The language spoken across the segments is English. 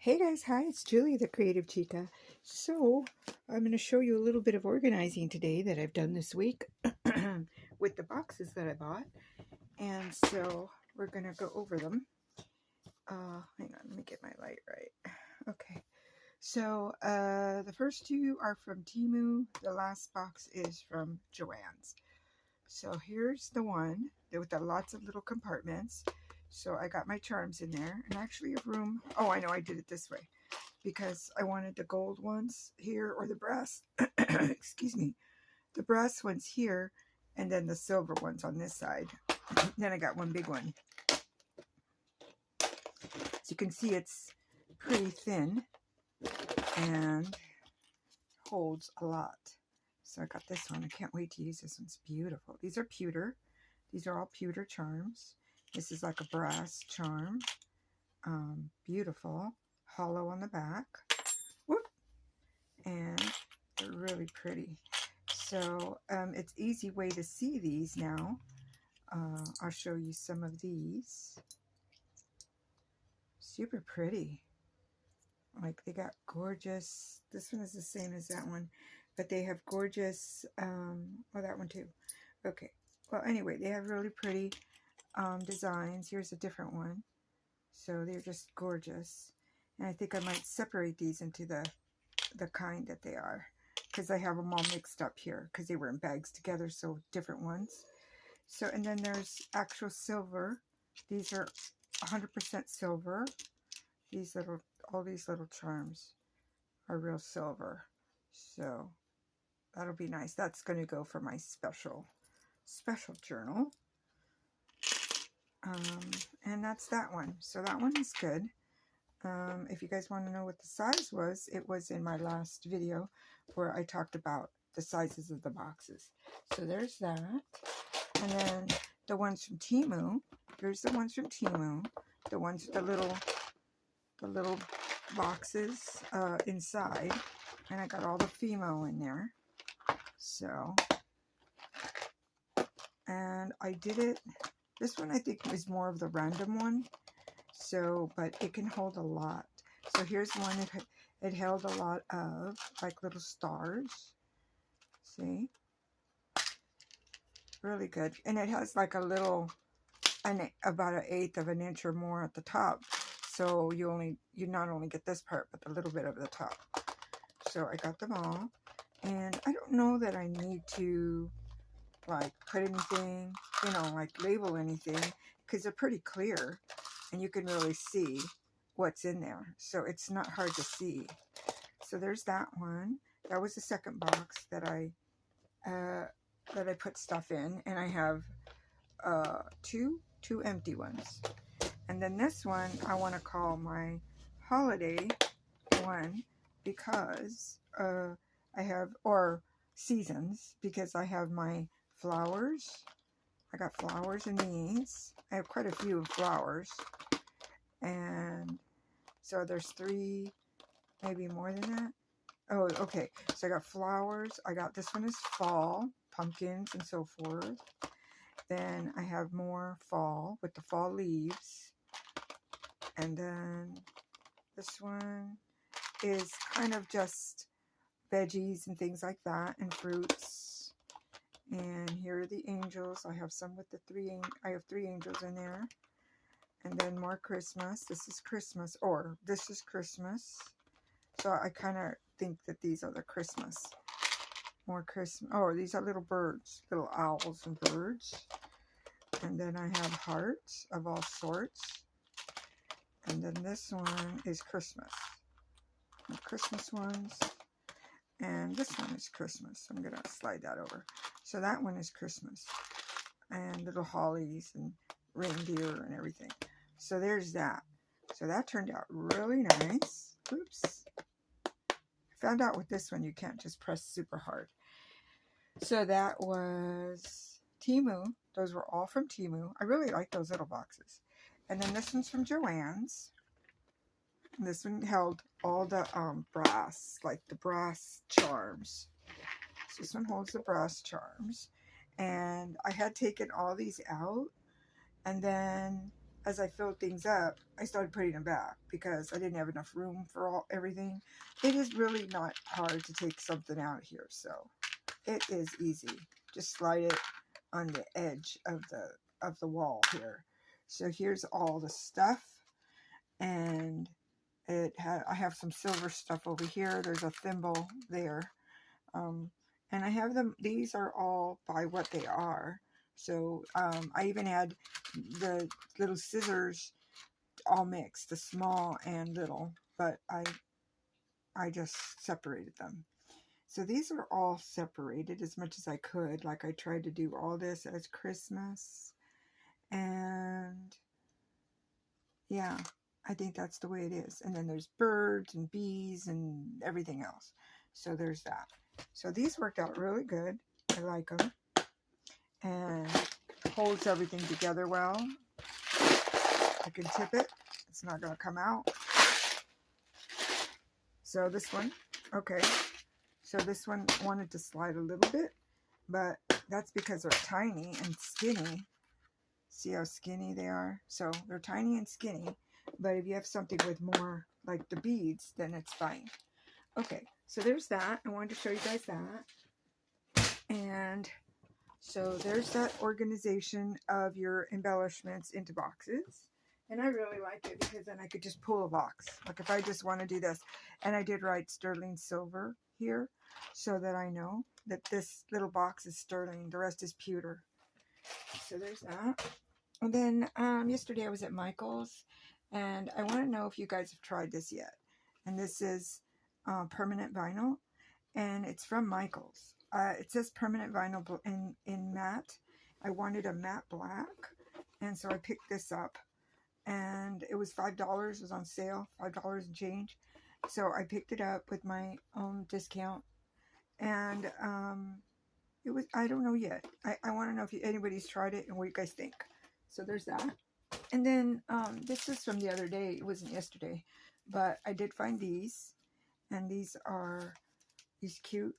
Hey guys, hi, it's Julie, the Creative Chica. So, I'm going to show you a little bit of organizing today that I've done this week with the boxes that I bought. And so, we're going to go over them. Hang on, let me get my light right. Okay, so the first two are from Temu. The last box is from Joann's. So, here's the one with the lots of little compartments. So, I got my charms in there, and actually a room. Oh, I know, I did it this way because I wanted the gold ones here, or the brass, excuse me, the brass ones here, and then the silver ones on this side. Then I got one big one. So you can see it's pretty thin and holds a lot. So I got this one. I can't wait to use this. One's beautiful. These are pewter. These are all pewter charms. This is like a brass charm. Beautiful. Hollow on the back. Whoop. And they're really pretty. So it's easy way to see these now. I'll show you some of these. Super pretty. Like they got gorgeous, this one is the same as that one, but they have gorgeous, oh, that one too. Okay, well anyway, they have really pretty designs. Here's a different one. So they're just gorgeous. And I think I might separate these into the kind that they are, because I have them all mixed up here because they were in bags together, so different ones. So, and then there's actual silver. These are 100% silver. These little, all these little charms are real silver. So that'll be nice. That's going to go for my special journal. And that's that one. So that one is good. If you guys want to know what the size was, it was in my last video where I talked about the sizes of the boxes. So there's that. And then the ones from Temu. Here's the ones from Temu. The ones with the little boxes inside. And I got all the Fimo in there. So, and I did it. This one I think is more of the random one. So, but it can hold a lot. So here's one it held a lot of like little stars. See? Really good. And it has like a little, about 1/8 of an inch or more at the top. So you not only get this part, but a little bit of the top. So I got them all. And I don't know that I need to like put anything, you know, like label anything, because they're pretty clear and you can really see what's in there. So it's not hard to see. So there's that one. That was the second box that I put stuff in, and I have two empty ones. And then this one I want to call my holiday one, because I have, or seasons, because I have my flowers. I got flowers in these. I have quite a few flowers. And so there's 3, maybe more than that. Oh, okay. So I got flowers. I got, this one is fall, pumpkins and so forth. Then I have more fall with the fall leaves. And then this one is kind of just veggies and things like that, and fruits. And here are the angels. I have some with the I have 3 angels in there. And then more Christmas. This is Christmas, or this is Christmas. So I kind of think that these are the Christmas. More Christmas. Oh, these are little birds, little owls and birds. And then I have hearts of all sorts. And then this one is Christmas. The Christmas ones. And this one is Christmas. I'm going to slide that over. So that one is Christmas. And little hollies and reindeer and everything. So there's that. So that turned out really nice. Oops. I found out with this one you can't just press super hard. So that was Temu. Those were all from Temu. I really like those little boxes. And then this one's from Joann's. This one held all the brass, like the brass charms. So this one holds the brass charms. And I had taken all these out. And then as I filled things up, I started putting them back because I didn't have enough room for everything. It is really not hard to take something out here, so it is easy. Just slide it on the edge of the wall here. So here's all the stuff, and I have some silver stuff over here. There's a thimble there, and I have them. These are all by what they are. So I even had the little scissors all mixed, the small and little, but I just separated them. So these are all separated as much as I could. Like I tried to do all this as Christmas. And yeah, I think that's the way it is. And then there's birds and bees and everything else. So there's that. So these worked out really good. I like them. And holds everything together well. I can tip it. It's not going to come out. So this one, okay. So this one wanted to slide a little bit, but that's because they're tiny and skinny. See how skinny they are? So they're tiny and skinny, but if you have something with more, like the beads, then it's fine. Okay, so there's that. I wanted to show you guys that. And so there's that organization of your embellishments into boxes. And I really like it because then I could just pull a box. Like if I just want to do this. And I did write sterling silver here so that I know that this little box is sterling. The rest is pewter. So there's that. And then yesterday I was at Michael's. And I want to know if you guys have tried this yet. And this is permanent vinyl. And it's from Michael's. It says permanent vinyl in matte. I wanted a matte black. And so I picked this up. And it was $5. It was on sale, $5 and change. So I picked it up with my own discount. And it was, I don't know yet. I want to know if anybody's tried it and what you guys think. So there's that. And then this is from the other day. It wasn't yesterday. But I did find these. And these are these cute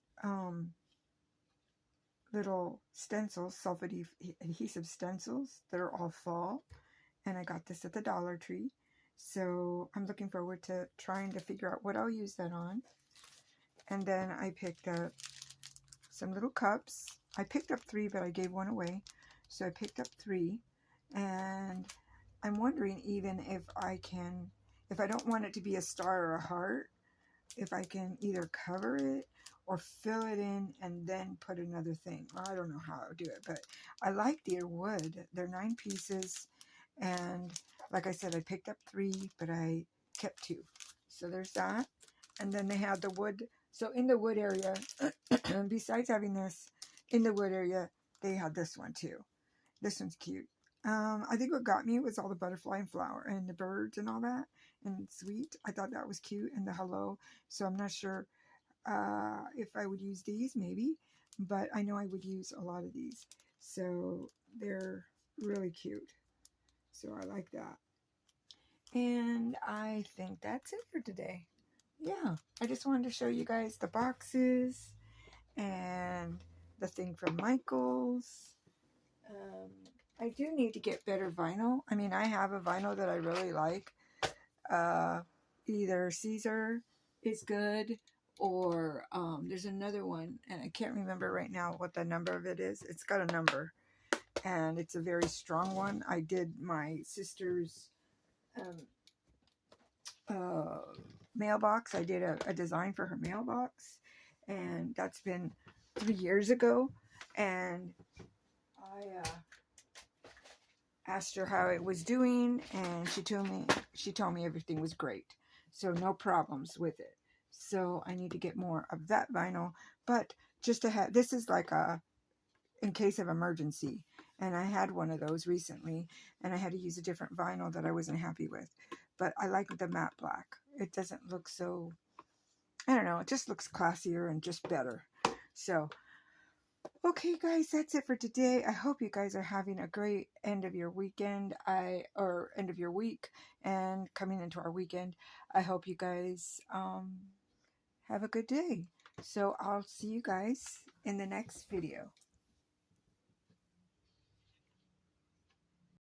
little stencils, self-adhesive stencils that are all fall. And I got this at the Dollar Tree. So I'm looking forward to trying to figure out what I'll use that on. And then I picked up some little cups. I picked up 3, but I gave one away. So I picked up 3. And I'm wondering even if I can, if I don't want it to be a star or a heart, if I can either cover it or fill it in and then put another thing. Well, I don't know how I'll do it, but I like their wood. They're 9 pieces. And like I said, I picked up 3, but I kept 2. So there's that. And then they had the wood. So in the wood area, besides having this, in the wood area, they had this one too. This one's cute. I think what got me was all the butterfly and flower and the birds and all that. And sweet. I thought that was cute. And the hello. So I'm not sure if I would use these, maybe. But I know I would use a lot of these. So they're really cute. So I like that. And I think that's it for today. Yeah, I just wanted to show you guys the boxes and the thing from Michael's. I do need to get better vinyl. I mean, I have a vinyl that I really like. Either Caesar is good or there's another one. And I can't remember right now what the number of it is. It's got a number. And it's a very strong one. I did my sister's mailbox. I did a design for her mailbox. And that's been 3 years ago. And I asked her how it was doing. And she told me everything was great. So no problems with it. So I need to get more of that vinyl. But just to have, this is like a, in case of emergency. And I had one of those recently, and I had to use a different vinyl that I wasn't happy with. But I like the matte black. It doesn't look so, I don't know, it just looks classier and just better. So, okay guys, that's it for today. I hope you guys are having a great end of your weekend, or end of your week, and coming into our weekend. I hope you guys have a good day. So I'll see you guys in the next video.